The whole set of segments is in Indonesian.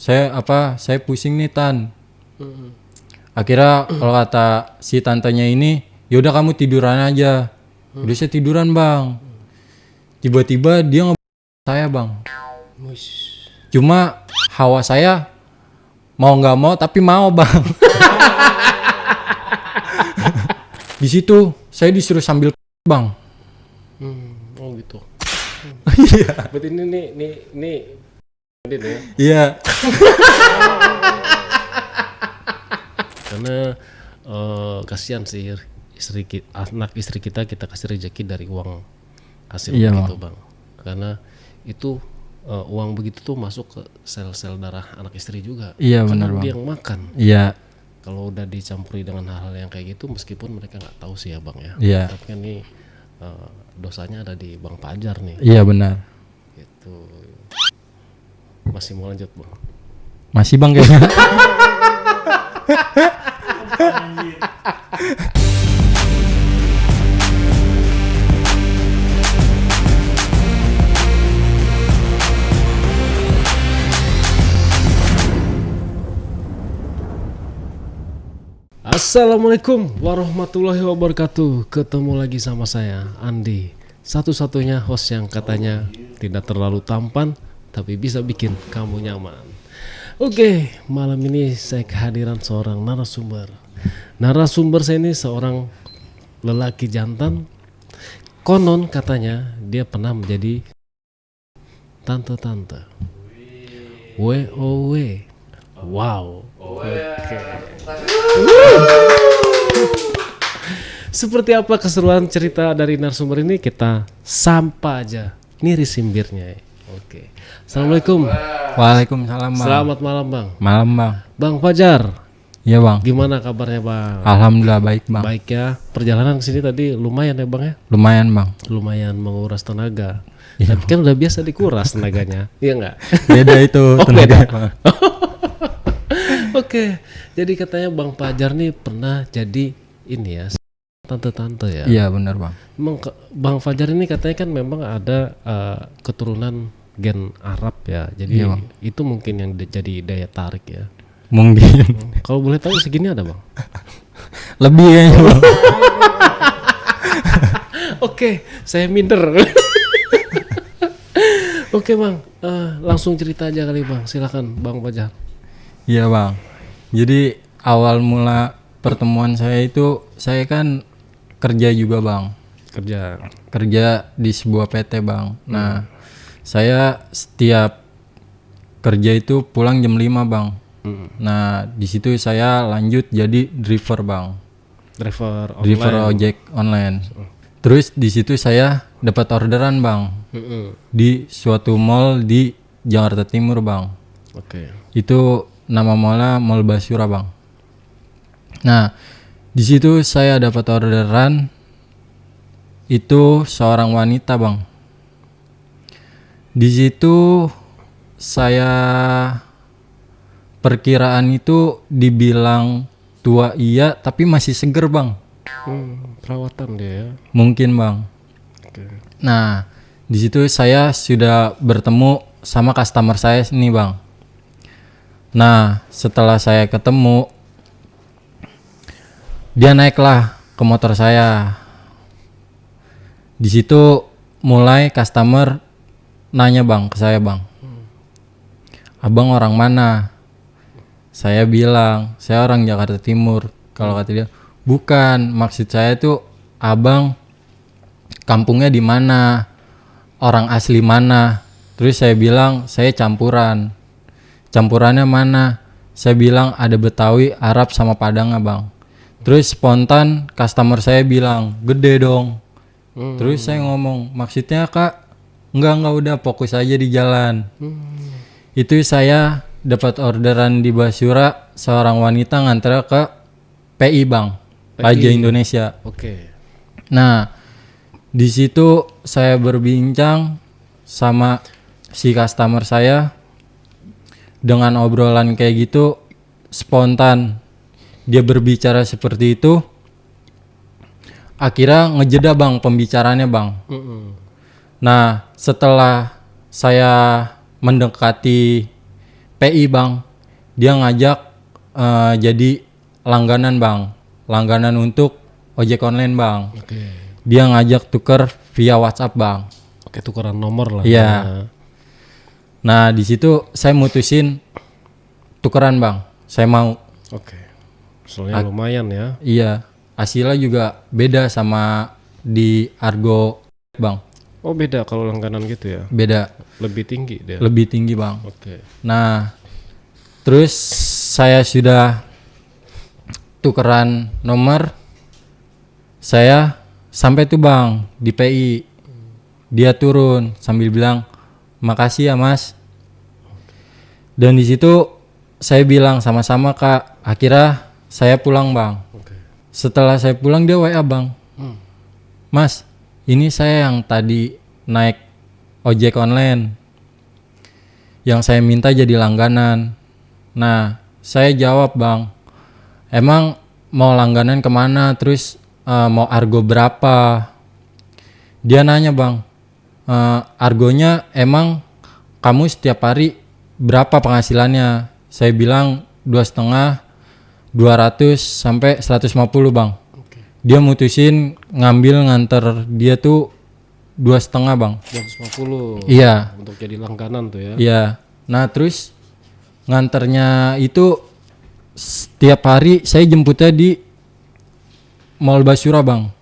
saya pusing nih Tan. Akhirnya kalau kata si tantenya ini, yaudah kamu tiduran aja. Udah saya tiduran bang. Tiba-tiba dia saya bang. Cuma hawa saya mau nggak mau tapi mau bang. Di situ saya disuruh sambil bang. Oh gitu. Iya. Berarti ini ya. Iya. Karena kasihan sih anak istri kita kasih rezeki dari uang hasil begitu bang. Karena itu uang begitu tuh masuk ke sel-sel darah anak istri juga. Iya benar bang. Dia yang makan. Iya. Kalau udah dicampuri dengan hal-hal yang kayak gitu, meskipun mereka nggak tahu sih ya bang ya. Iya. Tapi kan ini dosanya ada di Bang Fajar nih. Iya benar. Gitu. Masih mau lanjut bang? Masih bang kayaknya. Assalamualaikum warahmatullahi wabarakatuh. Ketemu lagi sama saya Andi, satu-satunya host yang katanya tidak terlalu tampan tapi bisa bikin kamu nyaman. Oke, malam ini saya kehadiran seorang narasumber. Narasumber saya ini seorang lelaki jantan. Konon katanya dia pernah menjadi tante-tante. WOW. Wow. Oke. Seperti apa keseruan cerita dari narasumber ini, kita sapa aja. Ini risimbirnya. Oke. Assalamualaikum. Waalaikumsalam bang. Selamat malam bang. Malam bang. Bang Fajar. Iya bang. Gimana kabarnya bang? Alhamdulillah baik bang. Baik ya. Perjalanan kesini tadi lumayan ya bang ya? Lumayan bang. Lumayan menguras tenaga. Iya, Tapi kan udah biasa dikuras tenaganya. Iya nggak? Beda itu tenaga bang. Oke. Jadi katanya Bang Fajar nih pernah jadi ini ya, tante-tante ya? Iya benar bang. Emang Bang Fajar ini katanya kan memang ada keturunan gen Arab ya, jadi Iya, Bang. itu mungkin yang jadi daya tarik ya. Mungkin. Kalau boleh tahu segini ada bang? Lebih kayaknya bang. Oke, saya minder. Oke bang, langsung cerita aja kali bang, silakan Bang Fajar. Iya bang. Jadi awal mula pertemuan saya itu, saya kan kerja juga bang. Kerja di sebuah PT bang. Nah saya setiap kerja itu pulang jam 5 bang. Nah di situ saya lanjut jadi driver bang. Driver ojek online. Terus di situ saya dapat orderan bang. Di suatu mall di Jakarta Timur bang. Oke. Itu nama mallnya Mall Basura bang. Nah di situ saya dapat orderan itu seorang wanita bang. Di situ saya perkiraan itu dibilang tua iya tapi masih seger bang. Perawatan dia ya. Mungkin bang. Oke. Nah di situ saya sudah bertemu sama customer saya nih bang. Nah setelah saya ketemu, dia naiklah ke motor saya. Di situ mulai customer nanya bang ke saya bang, abang orang mana? Saya bilang saya orang Jakarta Timur. Kalau kata dia, bukan, maksud saya itu abang kampungnya di mana, orang asli mana? Terus saya bilang saya campuran. Campurannya mana? Saya bilang ada Betawi, Arab sama Padang bang. Terus spontan customer saya bilang gede dong. Terus saya ngomong maksudnya kak, enggak udah fokus aja di jalan. Itu saya dapat orderan di Basura, seorang wanita nganter ke PI bang, Pajak Indonesia. Oke. Nah di situ saya berbincang sama si customer saya. Dengan obrolan kayak gitu spontan dia berbicara seperti itu, akhirnya ngejeda bang pembicaraannya bang. Nah setelah saya mendekati PI bang. Dia ngajak jadi langganan bang, langganan untuk ojek online bang. Oke. Dia ngajak tuker via WhatsApp bang. Oke, tukeran nomor lah. Iya. Nah di situ saya mutusin tukeran bang, saya mau. Oke. Soalnya lumayan ya. Iya, hasilnya juga beda sama di Argo bang. Oh beda kalau langganan gitu ya. Beda, Lebih tinggi dia. lebih tinggi bang. Oke. Nah terus saya sudah tukeran nomor, saya sampai tuh bang di PI. Dia turun sambil bilang makasih ya mas. Dan di situ saya bilang sama-sama kak. Akhirnya saya pulang bang. Oke. Setelah saya pulang dia WA bang, Hmm. mas ini saya yang tadi naik ojek online yang saya minta jadi langganan. Nah saya jawab bang, emang mau langganan kemana, terus mau argo berapa. Dia nanya bang, argonya emang kamu setiap hari berapa penghasilannya. Saya bilang 2,5, 200 sampai 150 bang. Oke. Dia mutusin ngambil nganter dia tuh 2,5 bang. 250. Iya. Untuk jadi langganan tuh ya. Iya. Nah terus nganternya itu setiap hari saya jemputnya di Mall Basura bang.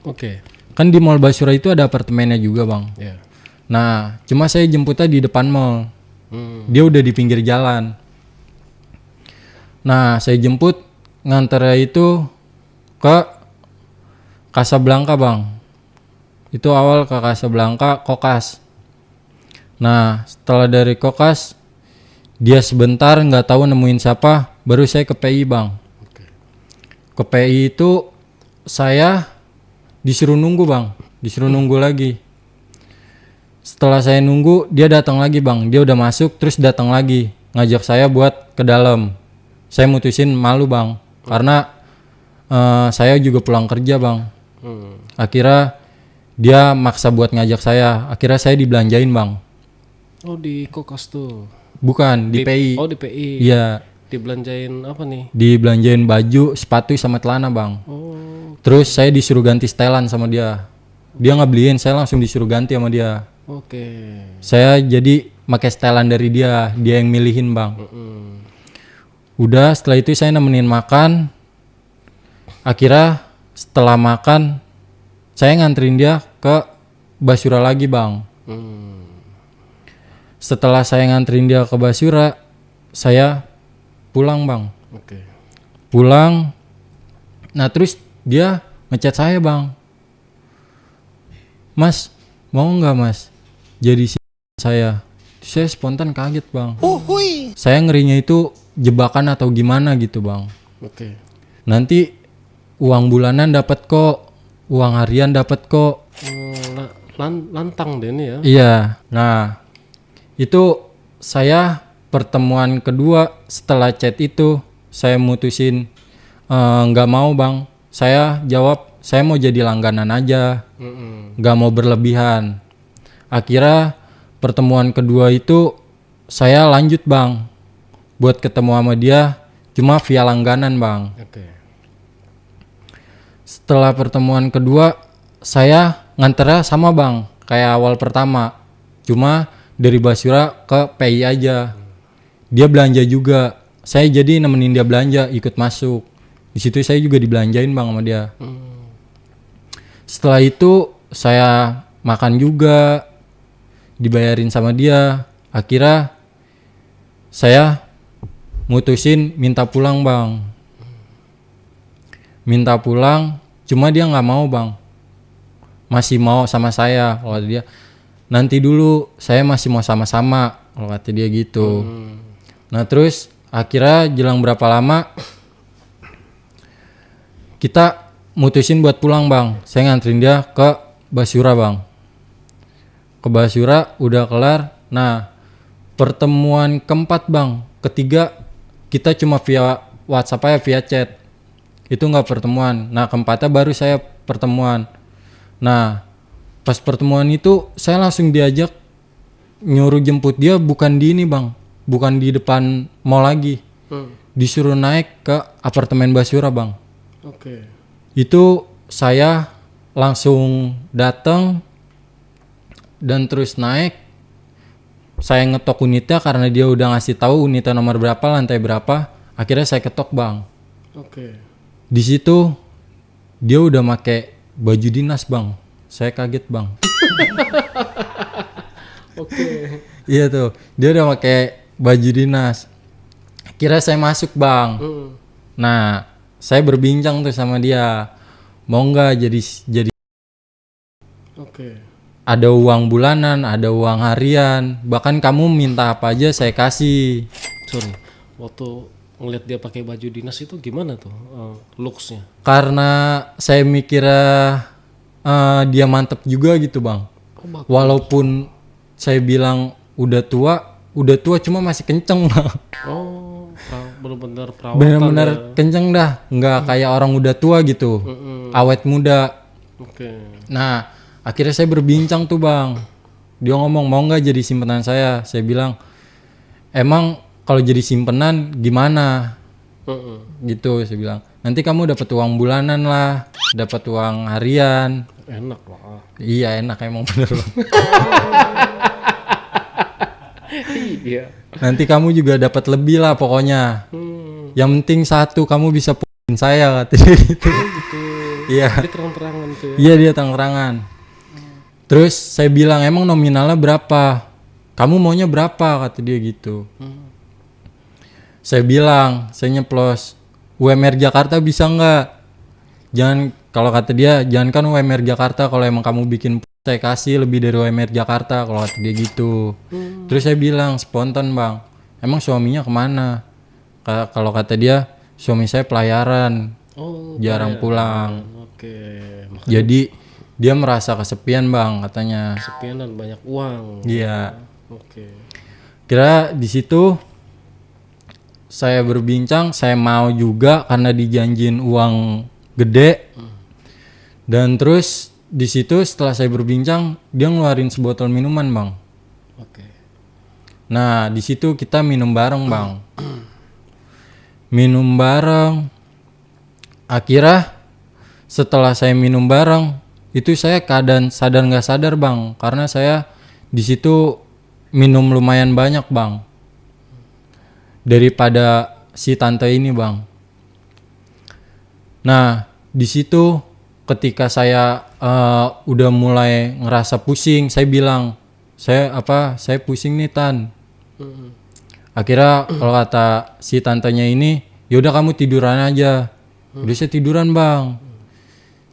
Oke. Kan di Mall Basura itu ada apartemennya juga bang. Ya. Nah cuma saya jemputnya di depan mall. Dia udah di pinggir jalan. Nah saya jemput nganternya itu ke Casablanca bang. Itu awal ke Casablanca Kokas. Nah setelah dari Kokas dia sebentar nggak tahu nemuin siapa, baru saya ke PI bang. Oke. Ke PI itu saya disuruh nunggu bang, disuruh nunggu lagi. Setelah saya nunggu dia datang lagi bang, dia udah masuk terus datang lagi ngajak saya buat ke dalam. Saya mutusin malu bang, karena saya juga pulang kerja bang. Akhirnya dia maksa buat ngajak saya, akhirnya saya dibelanjain bang. Oh di Kokas tuh. Bukan di PI. Oh di PI. Iya, Dibelanjain apa nih? dibelanjain baju, sepatu sama celana bang. Oh. Terus saya disuruh ganti setelan sama dia. Dia nggak beliin, saya langsung disuruh ganti sama dia. Oke. Saya jadi pakai setelan dari dia yang milihin bang. Udah setelah itu saya nemenin makan. Akhirnya setelah makan saya nganterin dia ke Basura lagi bang. Setelah saya nganterin dia ke Basura, saya pulang bang. Oke. Pulang. Nah terus dia ngechat saya bang, mas mau nggak mas jadi saya. Saya spontan kaget bang. Saya ngerinya itu jebakan atau gimana gitu bang. Oke. Nanti uang bulanan dapat kok, uang harian dapat kok. Lantang deh ini ya. Iya. Nah itu saya pertemuan kedua setelah chat itu saya mutusin nggak mau bang. Saya jawab saya mau jadi langganan aja, nggak mau berlebihan. Akhirnya pertemuan kedua itu saya lanjut bang, buat ketemu sama dia cuma via langganan bang. Oke. Setelah pertemuan kedua saya nganternya sama bang kayak awal pertama, cuma dari Basura ke PI aja. Dia belanja juga, saya jadi nemenin dia belanja, ikut masuk. Di situ saya juga dibelanjain bang sama dia. Setelah itu saya makan juga, dibayarin sama dia. Akhirnya saya mutusin minta pulang bang. Minta pulang, cuma dia nggak mau bang. Masih mau sama saya. Kalau dia nanti dulu, saya masih mau sama-sama. Kalau kata dia gitu. Nah terus akhirnya jelang berapa lama kita mutusin buat pulang bang. Saya nganterin dia ke Basura bang. Ke Basura udah kelar. Nah pertemuan keempat bang, ketiga kita cuma via WhatsApp aja, via chat. Itu nggak pertemuan. Nah keempatnya baru saya pertemuan. Nah pas pertemuan itu saya langsung diajak nyuruh jemput dia, bukan di ini bang, bukan di depan mall lagi. Disuruh naik ke apartemen Basura bang. Oke. Itu saya langsung datang dan terus naik. Saya ngetok unitnya karena dia udah ngasih tahu unitnya nomor berapa, lantai berapa. Akhirnya saya ketok bang. Oke. Di situ dia udah pakai baju dinas bang. Saya kaget bang. Oke. Iya tuh, dia udah pakai baju dinas. Kira saya masuk bang. Nah, saya berbincang tuh sama dia. Mau nggak jadi Oke. ada uang bulanan, ada uang harian. Bahkan kamu minta apa aja saya kasih. Sorry. Waktu ngeliat dia pakai baju dinas itu gimana tuh looks-nya? Karena saya mikirnya dia mantep juga gitu bang. Walaupun saya bilang udah tua cuma masih kenceng bang. Bener-bener perawatan. Bener-bener kenceng dah, nggak kayak orang udah tua gitu. Awet muda. Oke. Nah, akhirnya saya berbincang tuh bang. Dia ngomong mau nggak jadi simpenan saya. Saya bilang, emang kalau jadi simpenan gimana? Gitu saya bilang. Nanti kamu dapat uang bulanan lah, dapat uang harian. Enak lah. Iya enak emang bener bang. Iya. Nanti kamu juga dapat lebih lah pokoknya. Yang penting satu kamu bisa pukulin saya kata dia gitu. Gitu. Iya. Dia terang-terangan tuh ya. Iya dia terang-terangan. Terus saya bilang emang nominalnya berapa? Kamu maunya berapa kata dia gitu. Saya bilang saya nyeplos UMR Jakarta bisa nggak? Jangan kalau kata dia jangan kan UMR Jakarta kalau emang kamu bikin saya kasih lebih dari UMR Jakarta kalau kata dia gitu. Terus saya bilang spontan bang, emang suaminya kemana? Kalau kata dia suami saya pelayaran, jarang pulang. Oke. Jadi dia merasa kesepian bang katanya. Kesepian dan banyak uang. Iya. Oke. Kira di situ saya berbincang, saya mau juga karena dijanjin uang gede. Dan terus di situ setelah saya berbincang, dia ngeluarin sebotol minuman bang. Oke. Nah di situ kita minum bareng bang. Minum bareng. Akhirnya setelah saya minum bareng, itu saya keadaan sadar nggak sadar bang, karena saya di situ minum lumayan banyak bang. Daripada si tante ini bang. Nah di situ ketika saya udah mulai ngerasa pusing, saya bilang saya pusing nih tan. Akhirnya kalau kata si tantenya ini, yaudah kamu tiduran aja. Udah saya tiduran bang.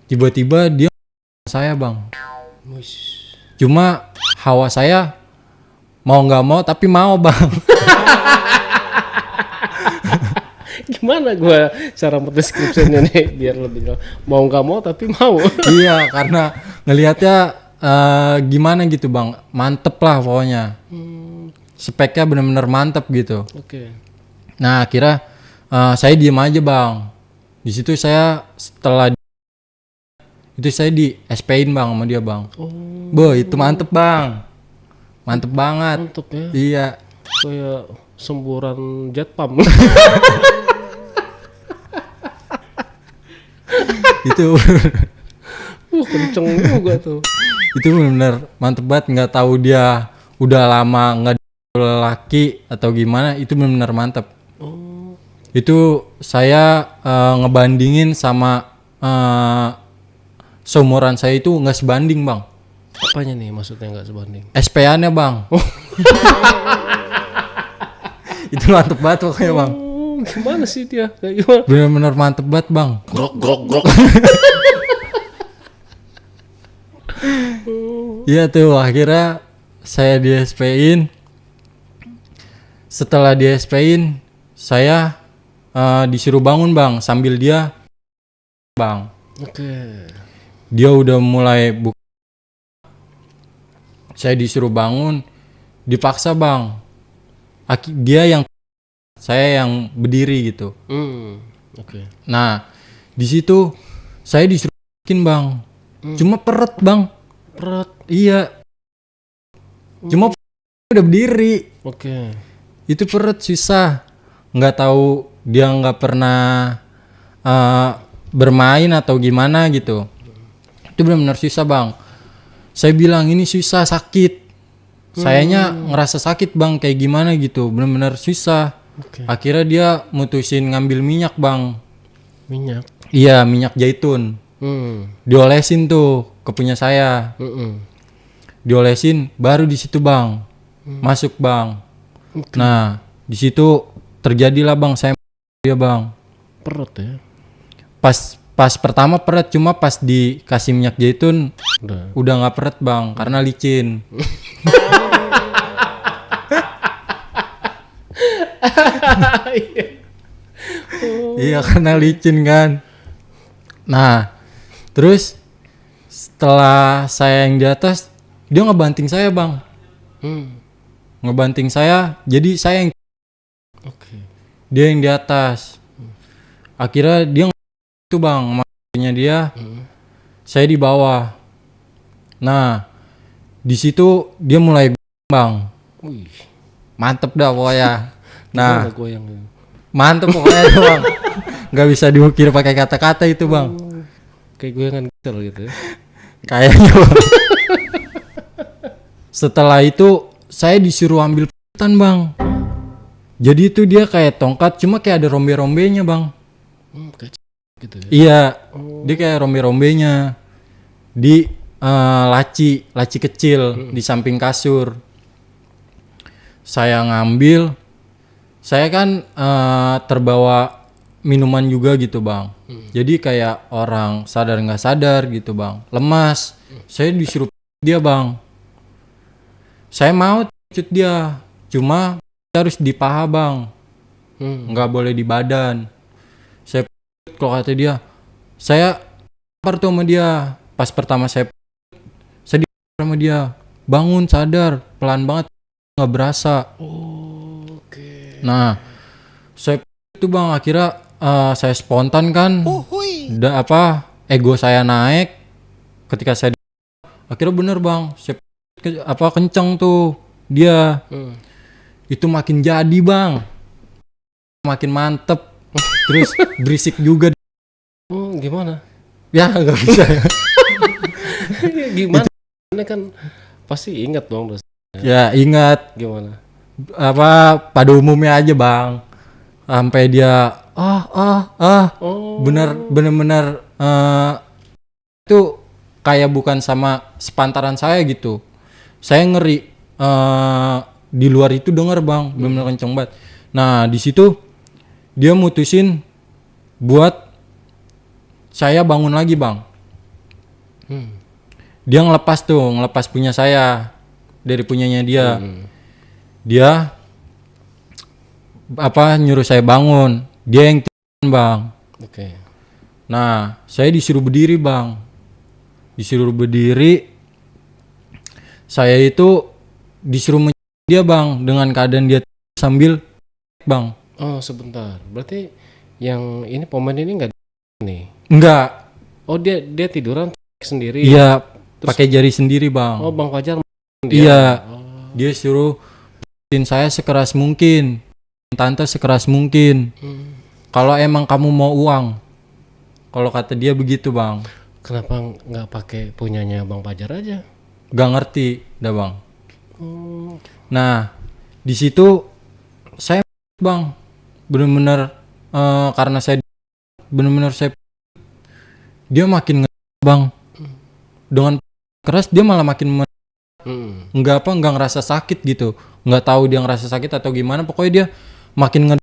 Tiba-tiba dia saya bang. Cuma hawa saya mau nggak mau tapi mau bang. Gimana gue cara mendeskripsinya nih biar lebih mau nggak mau tapi mau. Iya karena ngelihatnya gimana gitu bang, mantep lah pokoknya. Speknya bener-bener mantep gitu. Oke. Nah akhirnya saya diem aja bang. Di situ saya setelah itu saya di SP-in bang sama dia bang. Boh itu mantep bang, mantep banget. Mantep ya. Iya. Kayak semburan jet pump. Itu Kenceng juga tuh. itu benar mantep banget, nggak tahu dia udah lama nggak laki atau gimana, itu benar mantep. Itu saya ngebandingin sama seumuran saya itu nggak sebanding bang. Apanya nih maksudnya nggak sebanding? SPA-nya bang. Itu mantep banget pokoknya bang. Gimana sih dia? Kayak gimana? Bener-bener mantep banget bang. Grok. Iya tuh akhirnya saya di SP-in. Setelah di SP-in saya disuruh bangun bang sambil dia bang. Oke. Dia udah mulai buka. Saya disuruh bangun, dipaksa bang. Dia yang saya yang berdiri gitu. Oke. Nah di situ saya disuruh bikin bang. Cuma peret bang. Peret. Iya. Cuma udah berdiri. Oke. Itu perut susah. Nggak tahu dia nggak pernah bermain atau gimana gitu. Itu benar-benar susah bang. Saya bilang ini susah, sakit. Sayanya ngerasa sakit bang, kayak gimana gitu. Benar-benar susah. Oke. Akhirnya dia mutusin ngambil minyak bang. Minyak. Iya, minyak zaitun. Diolesin tuh ke punya saya. Diolesin, baru di situ bang. Masuk bang. Oke. Nah, di situ terjadilah bang, saya dia bang. Perut ya. Pas pertama peret, cuma pas dikasih minyak zaitun Udah. nggak peret bang, karena licin. Iya, karena licin kan. Nah, terus setelah saya yang di atas, dia ngebanting saya bang. Ngebanting saya, jadi saya yang Oke. dia yang di atas. Akhirnya dia itu bang, makanya dia, saya di bawah. Nah, di situ dia mulai bang, Wih. mantep dah pokoknya. Nah, Gimana goyang itu? mantep pokoknya itu bang, nggak bisa diukir pakai kata-kata itu bang. Kayak goyangan gitar gitu ya. Kayaknya bang. Setelah itu saya disuruh ambil petan bang. Jadi itu dia kayak tongkat, cuma kayak ada rombe-rombenya bang. Kayak gitu ya. Iya, dia kayak rombe-rombenya di laci kecil di samping kasur. Saya ngambil, saya kan terbawa minuman juga gitu bang. Jadi kayak orang sadar nggak sadar gitu bang, lemas. Saya disuruh dia bang. Saya mau cut dia, cuma harus di paha bang, nggak boleh di badan. Saya kalau kata dia, saya lapar tuh sama dia. Pas pertama saya di sama dia, bangun sadar, pelan banget, nggak berasa. Oke. Nah, saya itu bang, akhirnya saya spontan kan, ego saya naik. Ketika saya akhirnya bener bang, saya kenceng tuh dia. Itu makin jadi bang, makin mantep. Terus berisik juga. Gimana? Ya nggak bisa. Gimana? Ini kan pasti ingat dong dosa. Ya ingat Gimana? pada umumnya aja bang. Sampai dia bener-bener itu kayak bukan sama sepantaran saya gitu. Saya ngeri di luar itu denger bang, bener-bener kenceng banget. Nah di situ dia mutusin buat saya bangun lagi bang. Dia ngelepas punya saya dari punyanya dia. Dia nyuruh saya bangun. Dia yang bang. Oke. Nah saya disuruh berdiri bang. Saya itu disuruh dia bang, dengan keadaan dia sambil bang. Oh sebentar, berarti yang ini pemain ini enggak nih? Enggak. Oh dia tiduran sendiri. Iya, pakai jari sendiri bang. Oh Bang Fajar dia. Iya, dia suruh saya sekeras mungkin, tante sekeras mungkin. Kalau emang kamu mau uang, kalau kata dia begitu bang. Kenapa nggak pakai punyanya Bang Fajar aja? Gak ngerti, dah bang. Nah, di situ saya bang, bener-bener karena saya bener-bener dia makin bang, dengan keras dia malah makin nggak ngerasa sakit gitu, nggak tahu dia ngerasa sakit atau gimana, pokoknya dia makin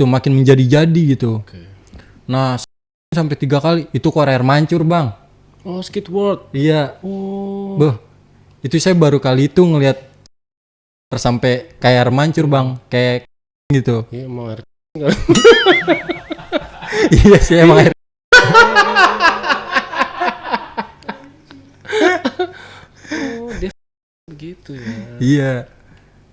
makin menjadi-jadi gitu. Nah sampai 3 kali itu keluar air mancur bang. Oh Skidward. Iya. Itu saya baru kali itu ngelihat sampai kayak air mancur bang, kayak gitu. Iya emang air. Iya sih emang air. Dia begitu ya. Iya.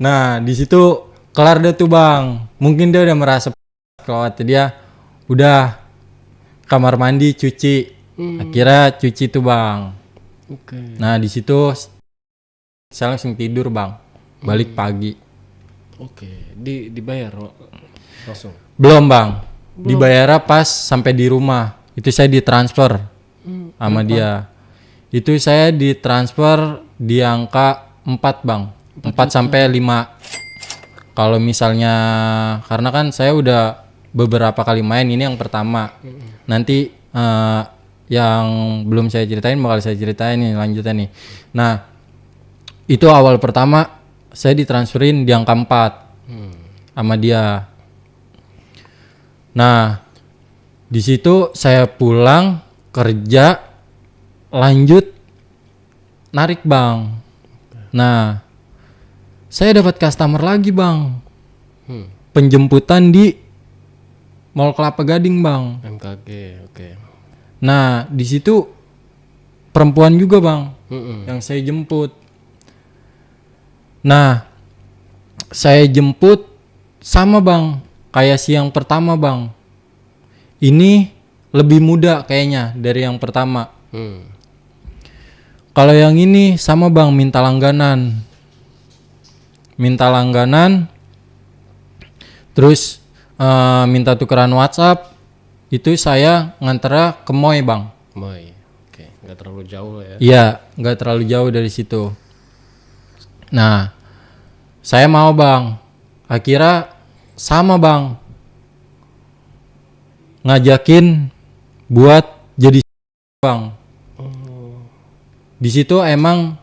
Nah di situ kelar deh tuh bang. Mungkin dia udah merasa kalau dia udah kamar mandi cuci. Akhirnya cuci tuh bang. Oke. Nah di situ saya langsung tidur bang. Balik pagi. Oke, dibayar langsung. Belum bang, dibayarnya pas sampai di rumah. Itu saya ditransfer sama dia. Itu saya ditransfer di angka 4 bang, 4 sampai 5. Kalau misalnya, karena kan saya udah beberapa kali main, ini yang pertama. Nanti yang belum saya ceritain bakal saya ceritain nih lanjutan nih. Nah, itu awal pertama saya ditransferin di angka 4 sama dia. Nah, di situ saya pulang kerja lanjut narik bang. Nah, saya dapat customer lagi bang. Penjemputan di Mall Kelapa Gading bang. MKG, oke. Nah, di situ perempuan juga bang yang saya jemput. Nah, saya jemput sama bang, kayak si yang pertama bang. Ini lebih muda kayaknya dari yang pertama. Kalau yang ini sama bang, minta langganan. Terus minta tukeran WhatsApp. Itu saya nganternya ke Moy bang. Moy, oke, nggak terlalu jauh ya. Iya, nggak terlalu jauh dari situ. Nah, saya mau bang. Akhirnya sama bang, ngajakin buat jadi bang. Di situ emang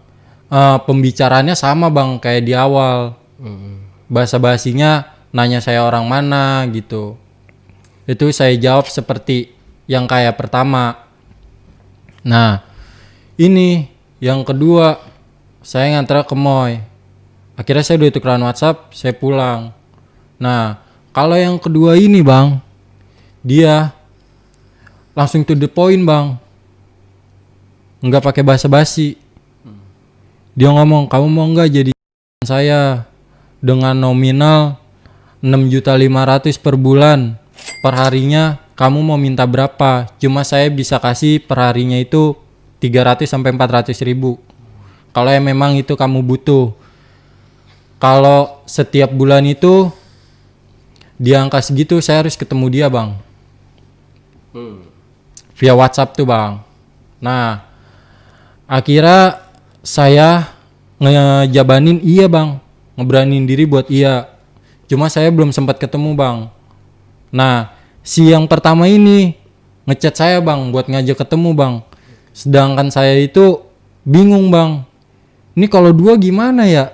pembicaraannya sama bang kayak di awal. Basa-basinya nanya saya orang mana gitu. Itu saya jawab seperti yang kayak pertama. Nah, ini yang kedua saya nganter ke Moy. Akhirnya saya udah tukeran WhatsApp, saya pulang. Nah, kalau yang kedua ini bang, dia langsung to the point bang, nggak pakai basa-basi. Dia ngomong, kamu mau nggak jadi saya dengan nominal 6.500.000 per bulan, per harinya kamu mau minta berapa? Cuma saya bisa kasih per harinya itu 300 sampai 400.000. Kalau yang memang itu kamu butuh. Kalau setiap bulan itu di angka segitu saya harus ketemu dia bang. Via WhatsApp tuh bang. Nah, akhirnya saya ngejabanin iya bang, ngeberanin diri buat iya. Cuma saya belum sempat ketemu bang. Nah, si yang pertama ini ngechat saya bang buat ngajak ketemu bang. Sedangkan saya itu bingung bang. Ini kalau dua gimana ya?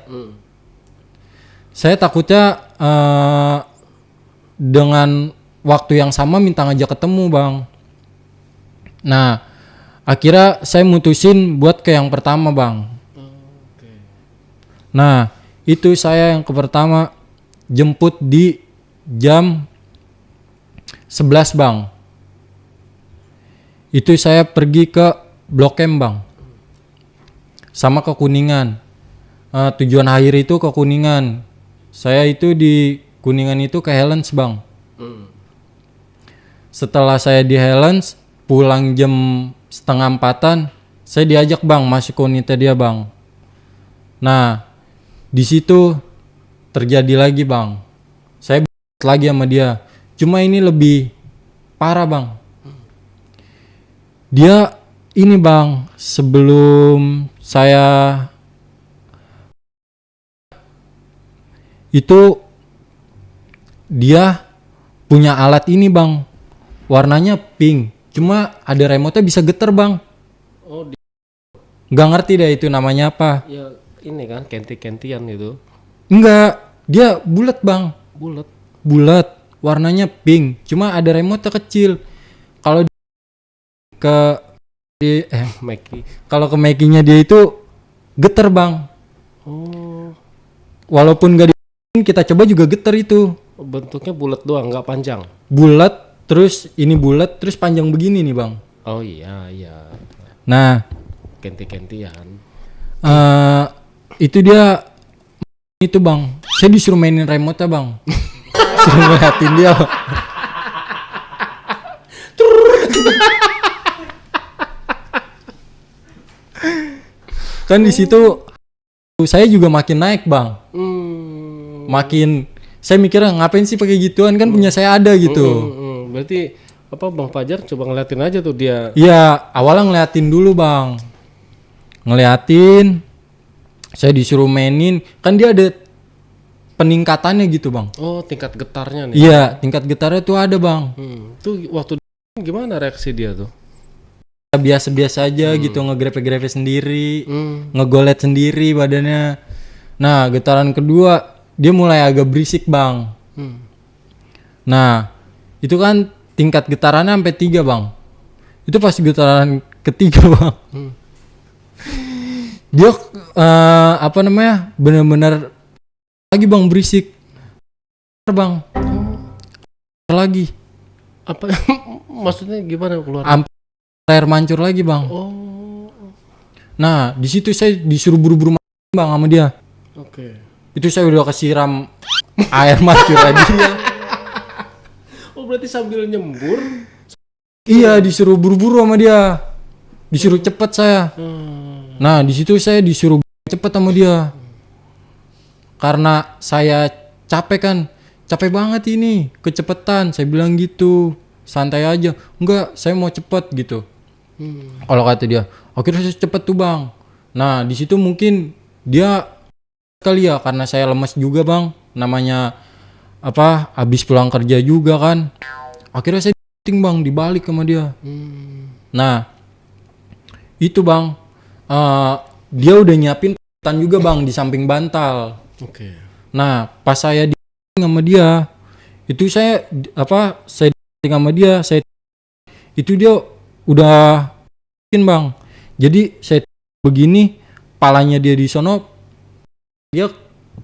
Saya takutnya dengan waktu yang sama minta ngajak ketemu bang. Nah, akhirnya saya mutusin buat ke yang pertama bang. Nah, itu saya yang ke pertama jemput di jam 11 bang. Itu saya pergi ke Blok M bang. Sama ke Kuningan. Tujuan akhir itu ke Kuningan. Saya itu di Kuningan itu ke Helens bang. Setelah saya di Helens, pulang jam 3:30, saya diajak bang masuk ke unitnya dia bang. Nah, di situ terjadi lagi bang. Saya lagi sama dia. Cuma ini lebih parah bang. Dia ini bang, sebelum saya itu dia punya alat ini bang, warnanya pink, cuma ada remote-nya bisa geter bang. Oh, Nggak ngerti deh itu namanya apa. ya ini kan kenti-kentian gitu. Enggak, dia bulat bang, Bulat. warnanya pink, cuma ada remote kecil. Kalau Mackie. kalau ke Mackie-nya dia itu geter bang. Oh, Walaupun nggak kita coba juga geter itu. bentuknya bulat doang, nggak panjang. Bulat, terus ini bulat, terus panjang begini nih bang. Oh iya. Nah, Kenti-kentian. itu dia itu bang. Saya disuruh mainin remote-nya bang. Suruh ngeliatin dia. Kan di situ saya juga makin naik bang. makin saya mikirnya ngapain sih pakai gituan kan punya saya ada gitu. Berarti apa Bang Fajar coba ngeliatin aja tuh dia. Iya, awalnya ngeliatin dulu Bang. Ngeliatin, saya disuruh mainin, kan dia ada peningkatannya gitu Bang. Oh, tingkat getarnya nih. Iya, tingkat getarnya tuh ada Bang. Tuh waktu gimana reaksi dia tuh? Biasa-biasa aja gitu, ngegrepe-grepe sendiri, Hmm. ngegolet sendiri badannya. Nah, getaran kedua dia mulai agak berisik Bang. Nah, itu kan tingkat getarannya sampai 3 Bang. Itu pas getaran ketiga Bang. Dia apa namanya? Bener-bener lagi Bang berisik. Bang. Lagi. Apa maksudnya gimana keluar? Air mancur lagi Bang. Oh. Nah, di situ saya disuruh buru-buru Bang sama dia. Oke. Itu saya udah kesiram air mancur dia. Oh, berarti sambil nyembur. Iya, disuruh buru-buru sama dia. Disuruh cepet saya. Nah, di situ saya disuruh cepet sama dia. Karena saya capek kan. Capek banget ini, kecepetan. Saya bilang gitu. Santai aja. Enggak, saya mau cepet gitu. Kalau kata dia, akhirnya saya cepet tuh Bang. Nah, di situ mungkin dia kali ya karena saya lemes juga Bang. Namanya apa? Habis pulang kerja juga kan. Akhirnya saya Bang dibalik sama dia. Nah, itu Bang. Dia udah nyiapin juga Bang di samping bantal. Oke. Nah, pas saya di sama dia, itu saya sama dia, itu dia udah Bang. Jadi saya begini, palanya dia di sono, dia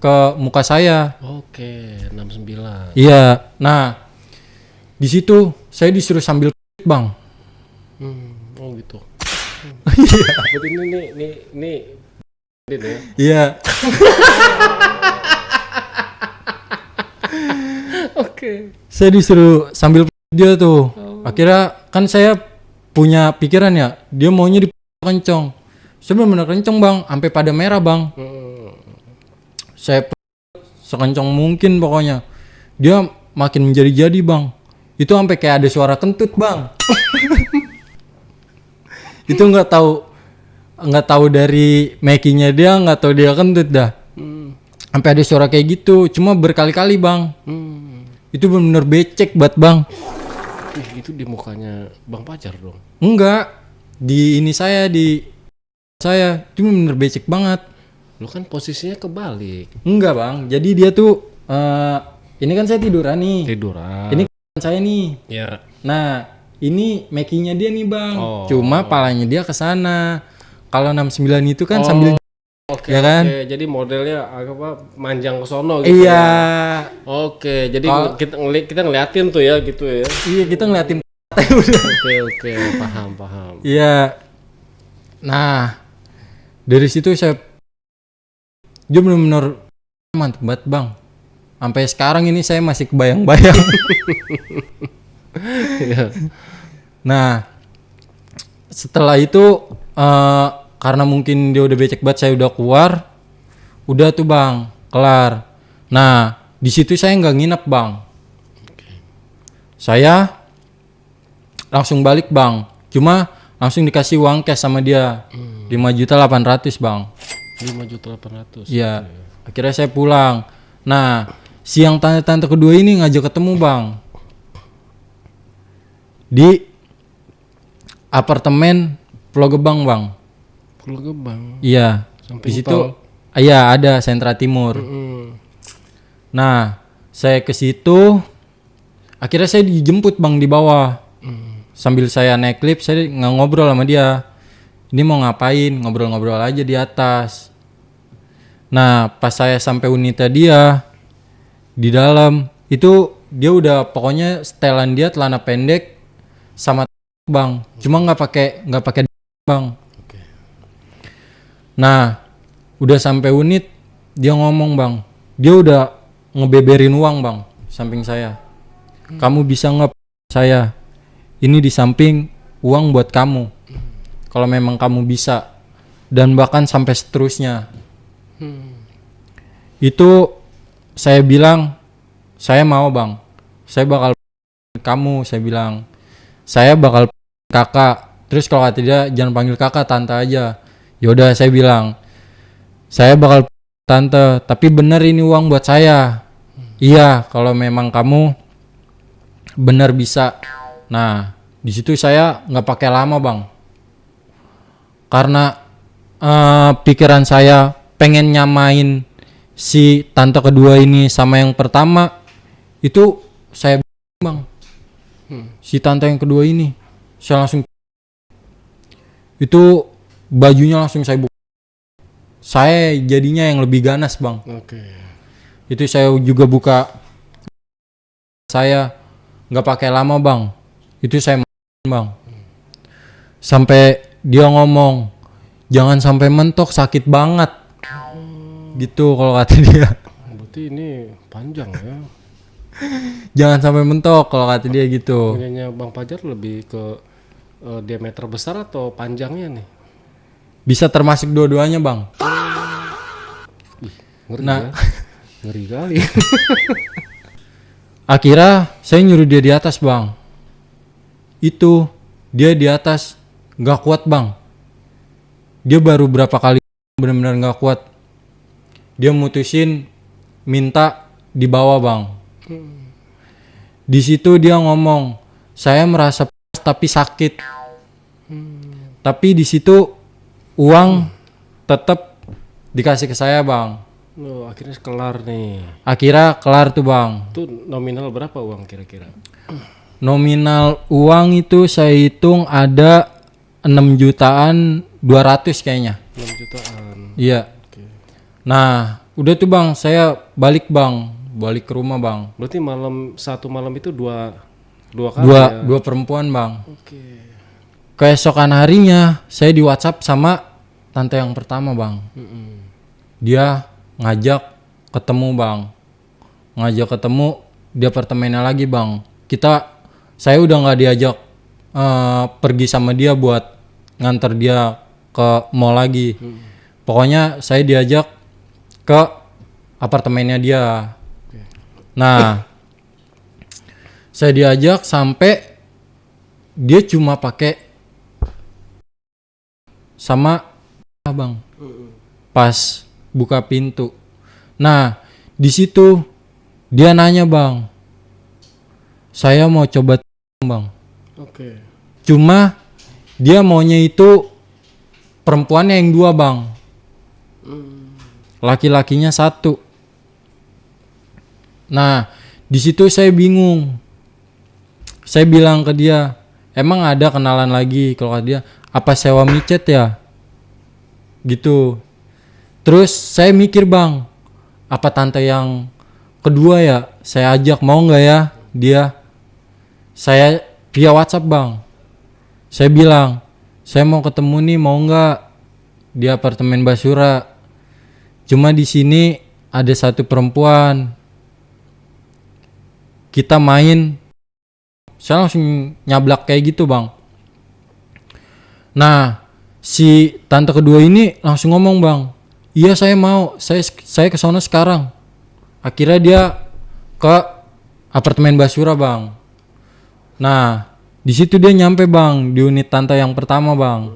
ke muka saya. Oke, 69. Iya. Nah, di situ saya disuruh sambil Bang. Oh gitu. Iya. Berarti ini ya. Iya. Oke. Saya disuruh sambil dia tuh. Akhirnya kan saya punya pikiran ya, dia maunya kencong. Saya benar-benar kencong Bang, sampai pada merah Bang. Saya sekencang mungkin pokoknya. Dia makin menjadi-jadi Bang. Itu sampai kayak ada suara kentut Bang. Itu nggak tahu dari making-nya dia, nggak tahu dia kentut dah. Sampai ada suara kayak gitu, cuma berkali-kali Bang. Itu benar-benar becek banget Bang. Itu di mukanya Bang Fajar dong. Enggak, di saya itu benar-benar becek banget. Lu kan posisinya kebalik. Enggak Bang, jadi dia tuh ini kan saya tiduran nih. Tiduran. Ini kan saya nih. Ya. Nah, ini making-nya dia nih Bang. Oh. Cuma palanya dia ke sana. Kalau 69 itu kan sambil Oke, ya kan? Oke, jadi modelnya apa manjang ke sono gitu. Iya. Ya. Oke, jadi kita ngeliatin tuh ya gitu ya. Iya, kita ngeliatin Oke, paham. Iya. Nah, dari situ dia benar-benar mantep banget Bang. Sampai sekarang ini saya masih kebayang-bayang. Iya. Nah, setelah itu karena mungkin dia udah becek banget, saya udah keluar. Udah tuh Bang, kelar. Nah, di situ saya nggak nginep Bang. Saya langsung balik Bang. Cuma langsung dikasih uang cash sama dia. 5.800.000 Bang. 5.800.000. Iya. Akhirnya saya pulang. Nah, siang tante-tante kedua ini ngajak ketemu Bang. Di apartemen Pulau Gebang Bang. Pulau Gebang. Iya. Samping Di situ tol. iya ada Sentra Timur. Nah, saya ke situ. Akhirnya saya dijemput Bang di bawah. Sambil saya naik lift, saya ngobrol sama dia. Ini mau ngapain? Ngobrol-ngobrol aja di atas. Nah, pas saya sampai unitnya dia di dalam, itu dia udah pokoknya setelan dia celana pendek sama Bang. Cuma nggak pakai Bang. Nah, udah sampai unit, dia ngomong Bang. Dia udah ngebeberin uang Bang, samping saya. Kamu bisa saya. Ini di samping uang buat kamu. Kalau memang kamu bisa. Dan bahkan sampai seterusnya. Itu saya bilang saya mau bang, saya bakal kamu, saya bilang saya bakal kakak. Terus kalau kata dia jangan panggil kakak, tante aja. Yaudah saya bilang saya bakal tante, tapi bener ini uang buat saya. Iya kalau memang kamu bener bisa. Nah di situ saya nggak pakai lama bang, karena pikiran saya pengen nyamain si tante kedua ini sama yang pertama. Itu saya bang, si tante yang kedua ini saya langsung, itu bajunya langsung saya buka. Saya jadinya yang lebih ganas bang. Itu saya juga buka, saya nggak pakai lama bang. Itu saya bang, sampai dia ngomong jangan sampai mentok, sakit banget gitu kalau kata dia. Berarti ini panjang ya. Jangan sampai mentok kalau kata dia gitu. Ininya Bang Fajar lebih ke diameter besar atau panjangnya nih? Bisa termasuk dua-duanya bang. Ngeri Nah. ya. Ngeri kali. Akhirnya saya nyuruh dia di atas bang. Itu dia di atas nggak kuat bang. Dia baru berapa kali benar-benar nggak kuat. Dia mutusin minta di bawah bang. Di situ dia ngomong saya merasa pas tapi sakit. Tapi di situ uang tetap dikasih ke saya bang. Loh, akhirnya kelar nih. Akhirnya kelar tuh bang. Itu nominal berapa uang kira-kira? Nominal uang itu saya hitung ada 6.200.000 kayaknya. 6 jutaan. Iya. Oke. Nah udah tuh bang, saya balik bang, balik ke rumah bang. Berarti satu malam itu dua kali ya? Dua perempuan bang. Oke. Keesokan harinya saya di WhatsApp sama tante yang pertama bang. Dia ngajak ketemu bang, ngajak ketemu di apartemennya lagi bang. Saya udah nggak diajak pergi sama dia buat nganter dia ke mall lagi. Pokoknya saya diajak ke apartemennya dia. Nah saya diajak sampai dia cuma pakai sama bang pas buka pintu. Nah di situ dia nanya bang, saya mau coba bang. Oke. Cuma dia maunya itu perempuannya yang 2 bang, laki-lakinya 1. Nah di situ saya bingung. Saya bilang ke dia, emang ada kenalan lagi? Kalau kata dia, apa sewa micet ya? Gitu. Terus saya mikir bang, apa tante yang kedua ya saya ajak, mau nggak ya dia? Saya via WhatsApp bang, saya bilang saya mau ketemu nih, mau nggak di apartemen Basura? Cuma di sini ada 1 perempuan, kita main. Saya langsung nyablak kayak gitu bang. Nah si tante kedua ini langsung ngomong bang, iya saya mau, saya ke sono sekarang. Akhirnya dia ke apartemen Basura bang. Nah di situ dia nyampe bang di unit tante yang pertama bang.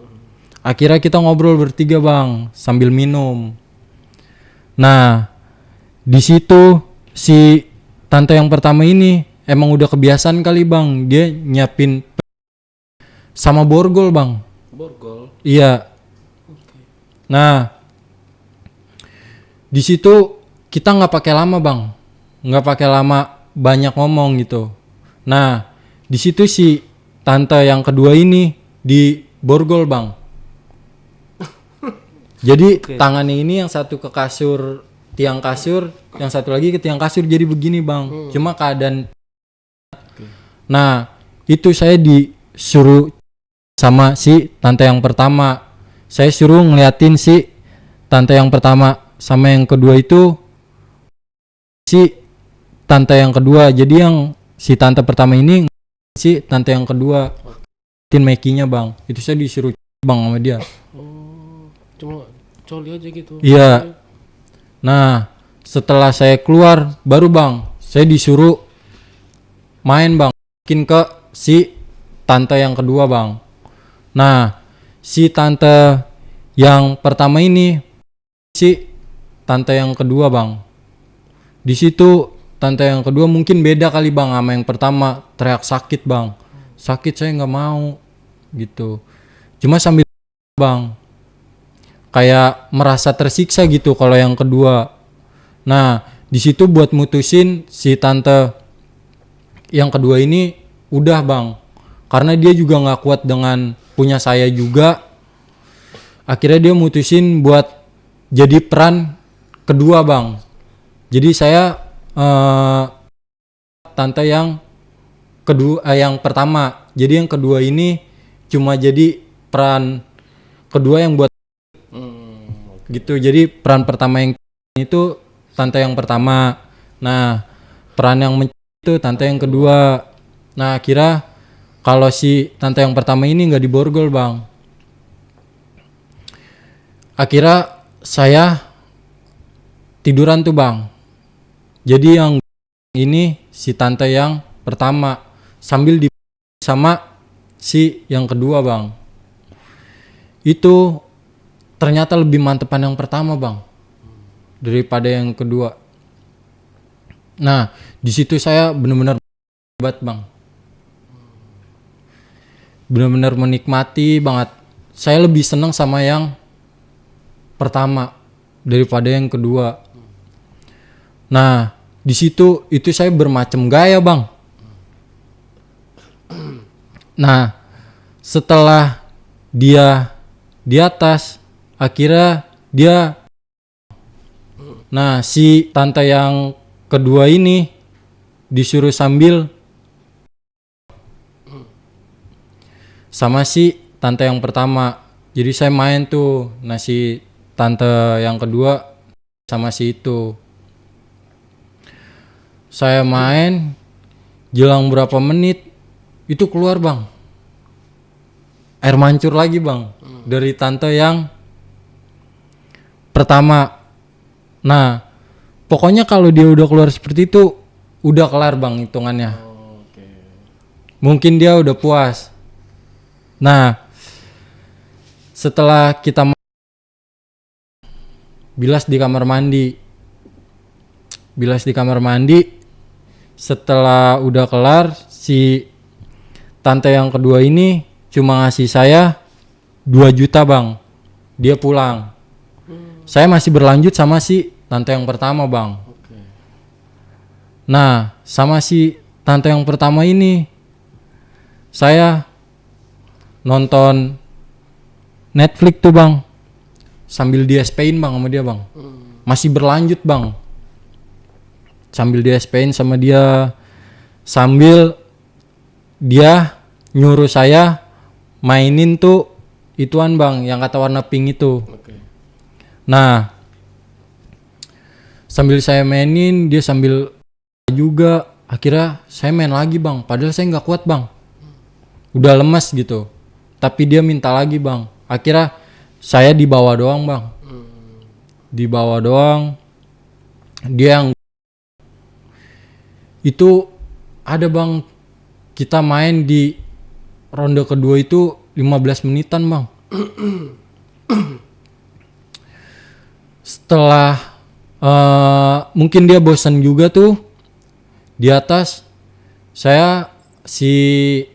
Akhirnya kita ngobrol bertiga bang sambil minum. Nah di situ si tante yang pertama ini emang udah kebiasaan kali bang, dia nyiapin sama borgol bang. Borgol. Iya. Nah di situ kita nggak pakai lama bang, nggak pakai lama banyak ngomong gitu. Nah di situ si tante yang kedua ini di borgol bang. Jadi tangannya ini yang satu ke kasur, tiang kasur, yang satu lagi ke tiang kasur, jadi begini bang. Cuma keadaan. Nah itu saya disuruh sama si tante yang pertama. Saya suruh ngeliatin si tante yang pertama sama yang kedua itu si tante yang kedua. Jadi yang si tante pertama ini si tante yang kedua tin makinya bang. Itu saya disuruh bang sama dia. Cuma coli aja gitu. Iya. Nah setelah saya keluar baru bang saya disuruh main bang, mungkin ke si tante yang kedua bang. Nah si tante yang pertama ini si tante yang kedua bang, di situ tante yang kedua mungkin beda kali bang sama yang pertama, teriak sakit bang, sakit saya nggak mau gitu, cuma sambil bang kayak merasa tersiksa gitu kalau yang kedua. Nah di situ buat mutusin si tante yang kedua ini udah bang, karena dia juga nggak kuat dengan punya saya juga, akhirnya dia mutusin buat jadi peran kedua bang. Jadi saya tante yang kedua yang pertama, jadi yang kedua ini cuma jadi peran kedua yang buat gitu. Jadi peran pertama yang itu tante yang pertama, nah peran yang itu tante yang kedua. Nah kira kalau si tante yang pertama ini nggak diborgol bang, akhirnya saya tiduran tuh bang. Jadi yang ini si tante yang pertama sambil di sama si yang kedua bang. Itu ternyata lebih mantepan yang pertama bang daripada yang kedua. Nah di situ saya benar-benar hebat bang, benar-benar menikmati banget. Saya lebih senang sama yang pertama daripada yang kedua. Nah di situ itu saya bermacam gaya bang. Nah setelah dia di atas, akhirnya dia, nah si tante yang kedua ini disuruh sambil sama si tante yang pertama. Jadi saya main tuh, nah si tante yang kedua sama si itu. Saya main, jelang berapa menit itu keluar bang air mancur lagi bang dari tante yang pertama. Nah pokoknya kalau dia udah keluar seperti itu udah kelar bang hitungannya. Mungkin dia udah puas. Nah setelah kita bilas di kamar mandi, setelah udah kelar si tante yang kedua ini cuma ngasih saya 2 juta bang, dia pulang. Saya masih berlanjut sama si tante yang pertama bang. Nah sama si tante yang pertama ini saya nonton Netflix tuh bang sambil dia SPin bang sama dia bang. Masih berlanjut bang sambil dia SPin sama dia, sambil dia nyuruh saya mainin tuh ituan bang yang kata warna pink itu. Nah sambil saya mainin dia sambil juga, akhirnya saya main lagi bang, padahal saya nggak kuat bang, udah lemas gitu, tapi dia minta lagi bang. Akhirnya saya dibawa doang bang, dibawa doang. Dia yang itu ada bang, kita main di ronde kedua itu 15 menitan bang. Setelah mungkin dia bosan juga tuh di atas, saya si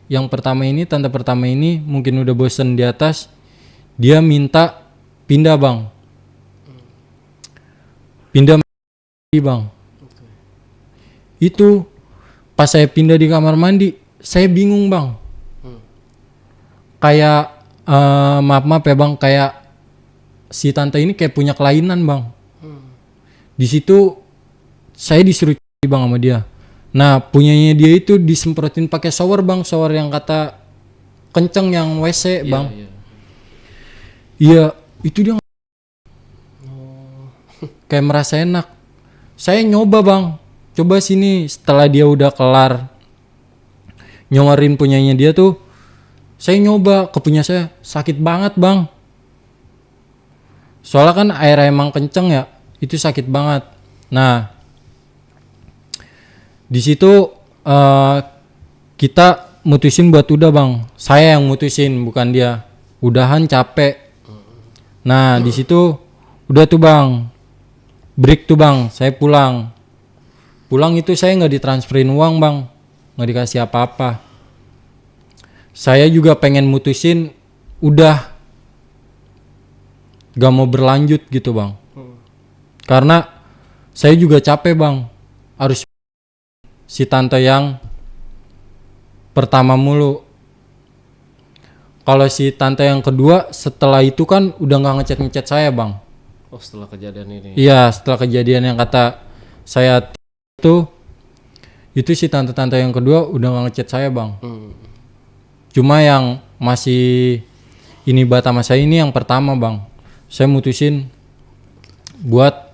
yang pertama ini, tante pertama ini mungkin udah bosan di atas, dia minta pindah bang, pindah bang. Itu pas saya pindah di kamar mandi, saya bingung bang. Kayak maaf ya bang, kayak si tante ini kayak punya kelainan bang. Di situ saya disuruh bang sama dia. Nah punyanya dia itu disemprotin pakai shower bang, shower yang kata kenceng yang WC bang. Iya itu dia kayak merasa enak. Saya nyoba bang, coba sini. Setelah dia udah kelar nyongerin punyanya dia tuh, saya nyoba ke punya saya, sakit banget bang. Soalnya kan air emang kenceng ya, itu sakit banget. Nah, di situ kita mutusin buat udah bang. Saya yang mutusin bukan dia. Udahan capek. Nah di situ udah tuh bang, break tuh bang. Saya pulang. Pulang itu saya nggak ditransferin uang bang, nggak dikasih apa-apa. Saya juga pengen mutusin, udah gak mau berlanjut gitu bang. Karena saya juga capek bang, harus si tante yang pertama mulu. Kalau si tante yang kedua setelah itu kan udah gak ngechat saya bang. Oh setelah kejadian ini? Iya setelah kejadian yang kata saya itu si tante-tante yang kedua udah gak ngechat saya bang. Cuma yang masih ini sama saya ini yang pertama bang. Saya mutusin buat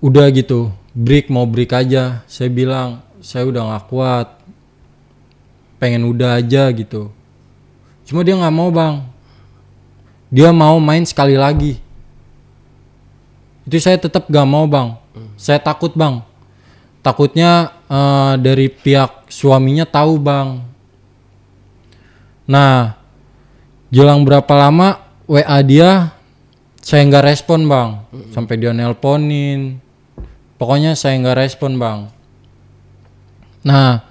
udah gitu, mau break aja. Saya bilang saya udah gak kuat, pengen udah aja gitu. Cuma dia gak mau bang, dia mau main sekali lagi. Itu saya tetap gak mau bang. Saya takut bang, takutnya dari pihak suaminya tahu bang. Nah jelang berapa lama WA dia saya gak respon bang. Sampai dia nelponin, pokoknya saya gak respon bang. Nah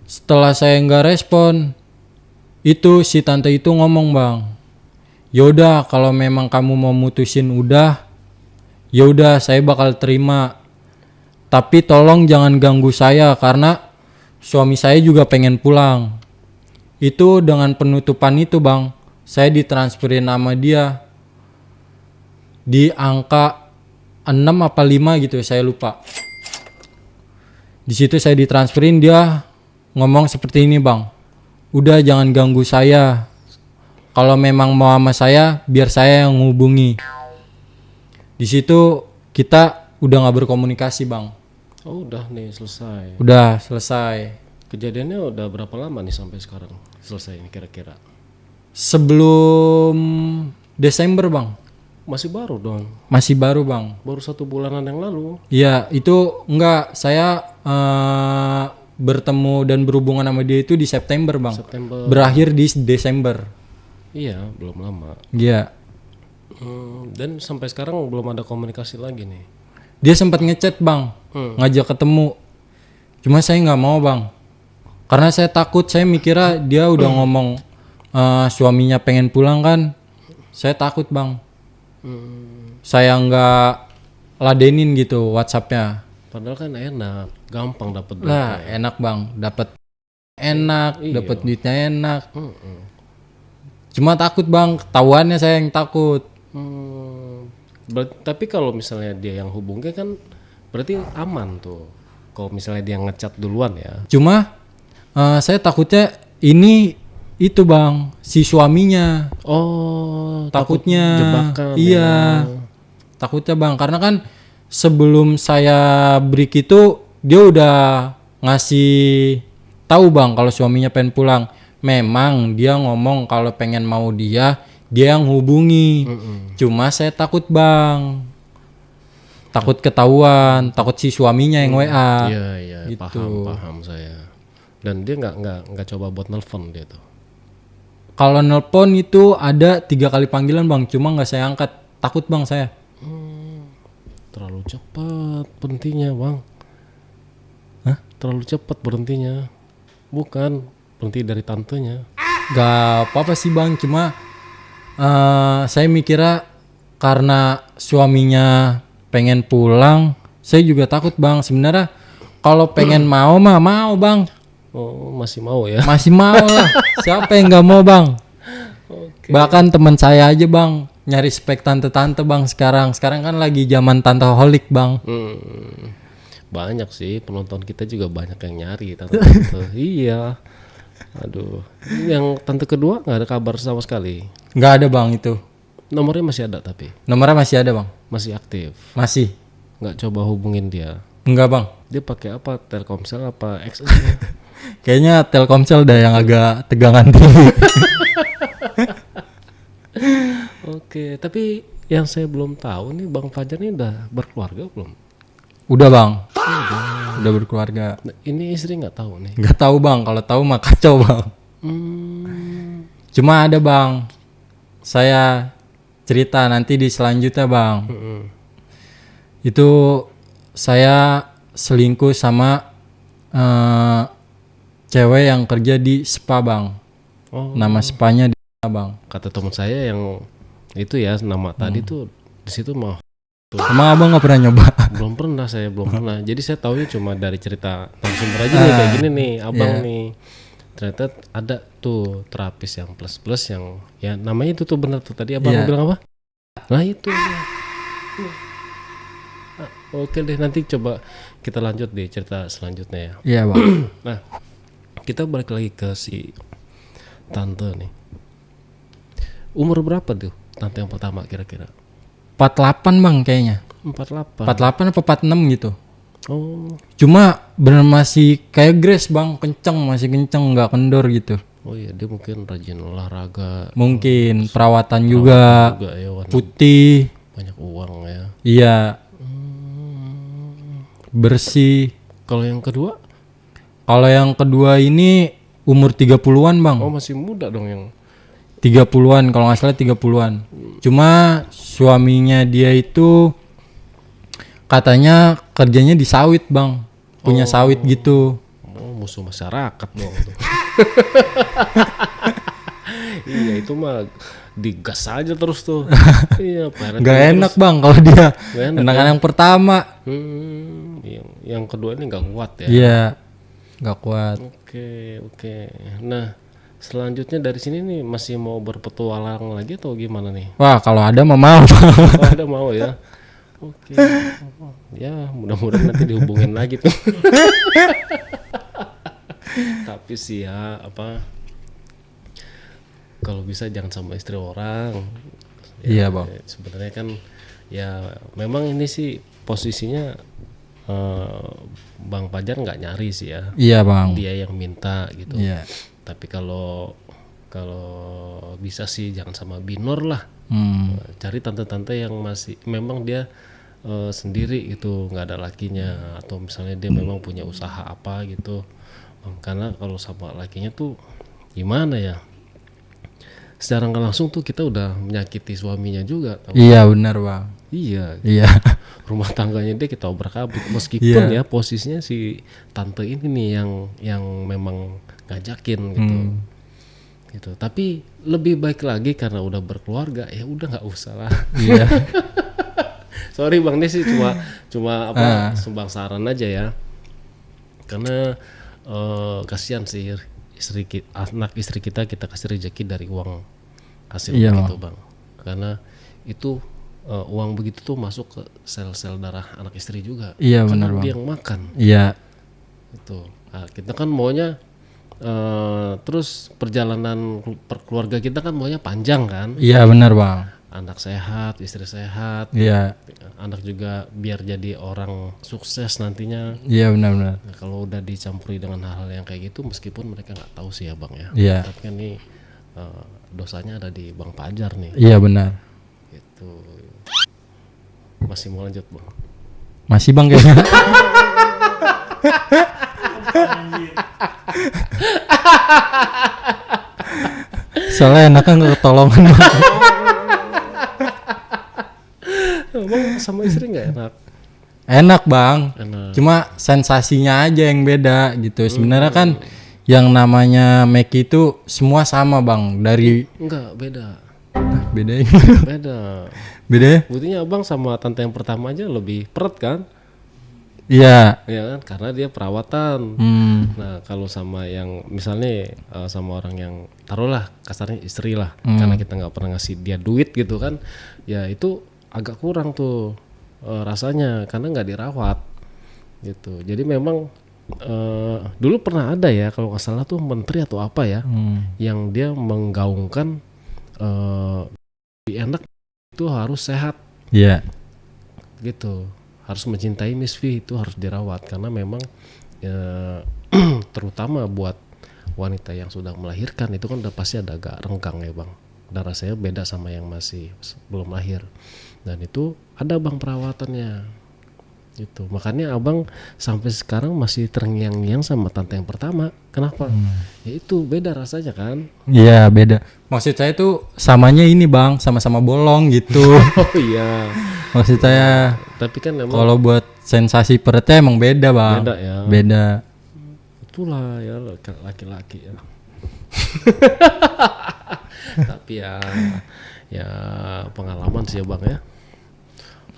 setelah saya nggak respon, itu si tante itu ngomong bang, yaudah kalau memang kamu mau mutusin udah, yaudah saya bakal terima. Tapi tolong jangan ganggu saya karena suami saya juga pengen pulang. Itu dengan penutupan itu bang, saya ditransferin sama dia di angka 6 apa 5 gitu, saya lupa. Di situ saya ditransferin, dia ngomong seperti ini bang, udah jangan ganggu saya, kalau memang mau sama saya biar saya yang hubungi. Di situ kita udah nggak berkomunikasi bang. Oh udah nih selesai. Udah selesai. Kejadiannya udah berapa lama nih sampai sekarang selesai ini kira-kira? Sebelum Desember bang. Masih baru dong? Masih baru bang. Baru 1 bulanan yang lalu? Iya itu enggak, saya bertemu dan berhubungan sama dia itu di September bang. September. Berakhir di Desember. Iya belum lama. Iya. Dan sampai sekarang belum ada komunikasi lagi nih. Dia sempat ngechat bang, ngajak ketemu. Cuma saya nggak mau bang, karena saya takut. Saya mikirnya dia udah ngomong suaminya pengen pulang kan. Saya takut bang. Saya nggak ladenin gitu WhatsAppnya. Padahal kan enak, gampang dapat duit. Lah enak bang, dapat enak, dapat duitnya enak. Cuma takut bang, ketahuannya saya yang takut. Tapi kalau misalnya dia yang hubungnya kan berarti aman tuh. Kalau misalnya dia ngechat duluan ya. Cuma saya takutnya ini itu bang, si suaminya. Oh, Takutnya jebakan. Iya. Ya. Takutnya bang, karena kan sebelum saya break itu dia udah ngasih tahu bang kalau suaminya pengen pulang. Memang dia ngomong kalau pengen mau dia yang hubungi. Cuma saya takut bang, takut ketahuan, takut si suaminya yang WA. Iya, gitu. paham saya. Dan dia nggak coba buat nelfon dia tuh. Kalau nelpon itu ada 3 kali panggilan bang, cuma nggak saya angkat. Takut bang saya. Terlalu cepat berhentinya bang. Hah? Terlalu cepat berhentinya. Bukan berhenti dari tantenya. Gak apa-apa sih bang, cuma saya mikirnya karena suaminya pengen pulang, saya juga takut bang. Sebenarnya kalau pengen mau bang. Oh masih mau ya? Masih mau lah. Siapa yang nggak mau bang? Okay. Bahkan teman saya aja bang nyari spek tante-tante bang sekarang. Sekarang kan lagi zaman tanteholik bang. Banyak sih penonton kita juga banyak yang nyari tante-tante. Iya. Aduh. Yang tante kedua nggak ada kabar sama sekali. Nggak ada bang itu. Nomornya masih ada tapi. Nomornya masih ada bang. Masih aktif. Masih. Nggak coba hubungin dia. Enggak bang. Dia pakai apa? Telkomsel apa XS? Kayaknya Telkomsel dah yang agak tegangan tinggi. Oke, tapi Yang saya belum tahu nih, Bang Fajar ini udah berkeluarga belum? Udah bang, udah berkeluarga. Nah, ini istri nggak tahu nih. Nggak tahu bang, kalau tahu mah kacau bang. Cuma ada bang, saya cerita nanti di selanjutnya bang. Itu saya selingkuh sama cewek yang kerja di spa bang. Oh. Nama spanya di bang. Kata teman saya yang itu ya nama tadi tuh di situ mah Emang abang nggak pernah nyoba? belum pernah, saya belum pernah. Jadi saya taunya cuma dari cerita narasumber aja nih kayak gini nih, abang nih. Ternyata ada tuh terapis yang plus yang ya namanya itu tuh benar tuh tadi abang bilang apa? Nah itu. Oke deh, nanti coba kita lanjut di cerita selanjutnya ya. Iya bang. Nah, kita balik lagi ke si tante nih. Umur berapa tuh tante yang pertama kira-kira? 48 bang kayaknya. 48. 48 apa 46 gitu. Oh. Cuma bener masih kayak Grace bang, masih kenceng, nggak kendor gitu. Oh iya, dia mungkin rajin olahraga. Mungkin perawatan juga, ya, putih. Banyak uang ya. Iya. Bersih. Kalau yang kedua? Kalau yang kedua ini umur 30-an bang. Oh masih muda dong yang 30-an kalau nggak salah 30-an. Cuma suaminya dia itu katanya kerjanya di sawit bang. Punya sawit gitu. Oh musuh masyarakat dong. Iya itu mah digas aja terus tuh. Iya, Gak enak bang kalau dia. Enakan yang pertama. Yang kedua ini nggak kuat ya. Iya, nggak kuat. Oke. Nah, selanjutnya dari sini nih masih mau berpetualang lagi atau gimana nih? Wah, kalau ada mah mau. Oh, ada mau ya. Oke. Ya, mudah-mudahan nanti dihubungin lagi tuh. Tapi sih ya kalau bisa jangan sama istri orang. Iya bang. Sebenarnya kan ya memang ini sih posisinya Bang Fajar nggak nyari sih ya. Iya bang. Dia yang minta gitu. Iya. Tapi kalau bisa sih jangan sama binor lah. Cari tante-tante yang masih memang dia sendiri gitu, nggak ada lakinya, atau misalnya dia memang punya usaha apa gitu. Karena kalau sama lakinya tuh gimana ya? Secara nggak langsung tuh kita udah menyakiti suaminya juga. Tahu? Iya benar bang. Iya. Rumah tangganya dia kita obrak-abrik meskipun ya posisinya si tante ini nih yang memang ngajakin gitu. Gitu. Tapi lebih baik lagi karena udah berkeluarga ya udah nggak usah lah. Iya. Sorry bang, ini sih cuma sumbang saran aja ya. Karena kasihan sih anak istri kita kasih rezeki dari uang hasil begitu bang. Karena itu uang begitu tuh masuk ke sel-sel darah anak istri juga. Iya karena benar bang. Dia yang makan. Iya. Itu. Nah, kita kan maunya terus perjalanan keluarga kita kan maunya panjang kan. Iya benar bang. Anak sehat, istri sehat. Iya. Anak juga biar jadi orang sukses nantinya. Iya benar-benar. Nah, kalau udah dicampuri dengan hal-hal yang kayak gitu, meskipun mereka nggak tahu sih ya bang ya. Iya. Tapi kan ini dosanya ada di Bang Fajar nih. Iya benar. Gitu. Masih mau lanjut bang? Masih bang kayaknya. Soalnya enaknya nggak ketolongan bang. Bang sama istri nggak enak? Enak bang. Enak. Cuma sensasinya aja yang beda gitu. Sebenarnya kan yang namanya Meki itu semua sama bang. Dari Enggak, beda. Beda. Beda. Beda ya? Buktinya abang sama tante yang pertama aja lebih peret kan? Iya. Ya kan, karena dia perawatan. Nah kalau sama yang misalnya sama orang yang taruhlah kasarnya istri lah, karena kita nggak pernah ngasih dia duit gitu kan, ya itu agak kurang tuh rasanya karena nggak dirawat gitu. Jadi memang dulu pernah ada ya kalau nggak salah tuh menteri atau apa ya, yang dia menggaungkan lebih enak itu harus sehat. Iya. Gitu. Harus mencintai Misfi, itu harus dirawat karena memang terutama buat wanita yang sudah melahirkan itu kan udah pasti ada agak renggang ya bang, darah saya beda sama yang masih belum lahir. Dan itu ada bang perawatannya. Itu makanya abang sampai sekarang masih terngiang-ngiang sama tante yang pertama. Kenapa? Ya itu beda rasanya kan. Iya beda. Maksud saya tuh samanya ini bang, sama-sama bolong gitu. Oh iya. Maksud saya Tapi kan emang kalau buat sensasi perutnya emang beda bang. beda ya. Beda. Itulah ya laki-laki ya. Tapi ya pengalaman sih ya bang ya.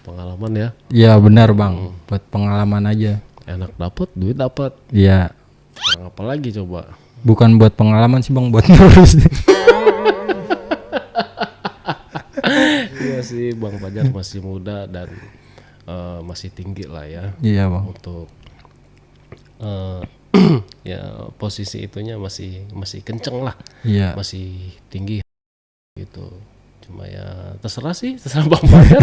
Pengalaman ya. Iya benar bang. Buat pengalaman aja. Enak dapat, duit dapat. Iya. Kurang apa lagi coba? Bukan buat pengalaman sih bang, buat terus. Iya sih Bang Fajar masih muda dan masih tinggi lah ya Iya bang. untuk ya posisi itunya masih kenceng lah, Iya. masih tinggi gitu. Cuma ya terserah Bang Fajar.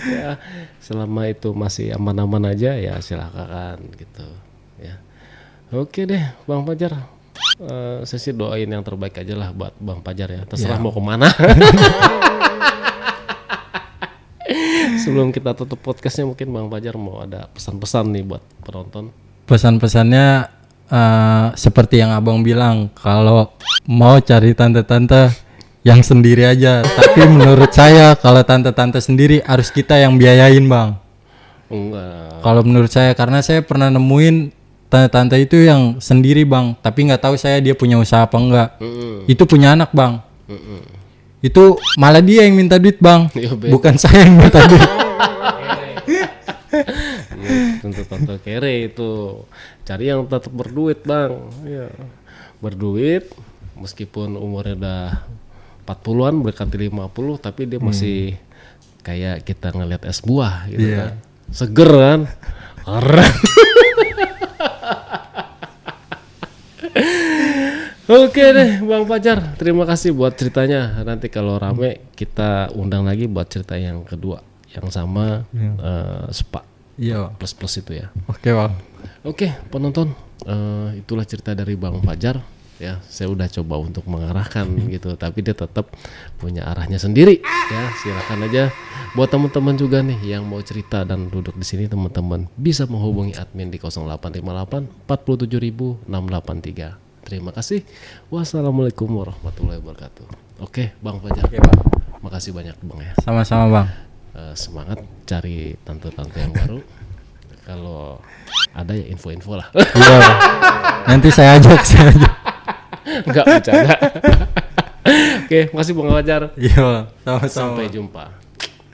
Ya selama itu masih aman-aman aja ya silakan gitu ya. Oke deh Bang Fajar. Saya sih doain yang terbaik aja lah buat Bang Fajar ya. Terserah mau kemana. Sebelum kita tutup podcastnya mungkin Bang Fajar mau ada pesan-pesan nih buat penonton. Pesan-pesannya seperti yang abang bilang, kalau mau cari tante-tante yang sendiri aja. Tapi menurut saya kalau tante-tante sendiri harus kita yang biayain bang. Enggak. Kalau menurut saya, karena saya pernah nemuin tante-tante itu yang sendiri bang, tapi nggak tahu saya dia punya usaha apa enggak. Itu punya anak bang. Itu malah dia yang minta duit bang, Ya, beda. bukan saya yang minta duit. Ya, tentu tante kere itu. Cari yang tetap berduit bang. Ya. Berduit meskipun umurnya udah 40-an berkati 50, tapi dia masih kayak kita ngelihat es buah gitu kan. Seger kan. Keren. Oke deh Bang Fajar, terima kasih buat ceritanya. Nanti kalau rame kita undang lagi buat cerita yang kedua yang sama spa Iya. plus itu ya. Oke bang. Oke penonton, itulah cerita dari Bang Fajar. Ya, saya udah coba untuk mengarahkan gitu, tapi dia tetap punya arahnya sendiri. Ya, silakan aja. Buat teman-teman juga nih yang mau cerita dan duduk di sini, teman-teman bisa menghubungi admin di 0858 47000 683. Terima kasih. Wassalamualaikum warahmatullahi wabarakatuh. Oke, Bang Fajar. Oke bang. Makasih banyak Bang ya. Sama-sama bang. Semangat cari tante-tante yang baru. Kalau ada ya info-info lah. Iya bang. Nanti saya ajak. Enggak bercanda. Oke, makasih Bang Fajar. Iya bang. Sama-sama. Sampai jumpa.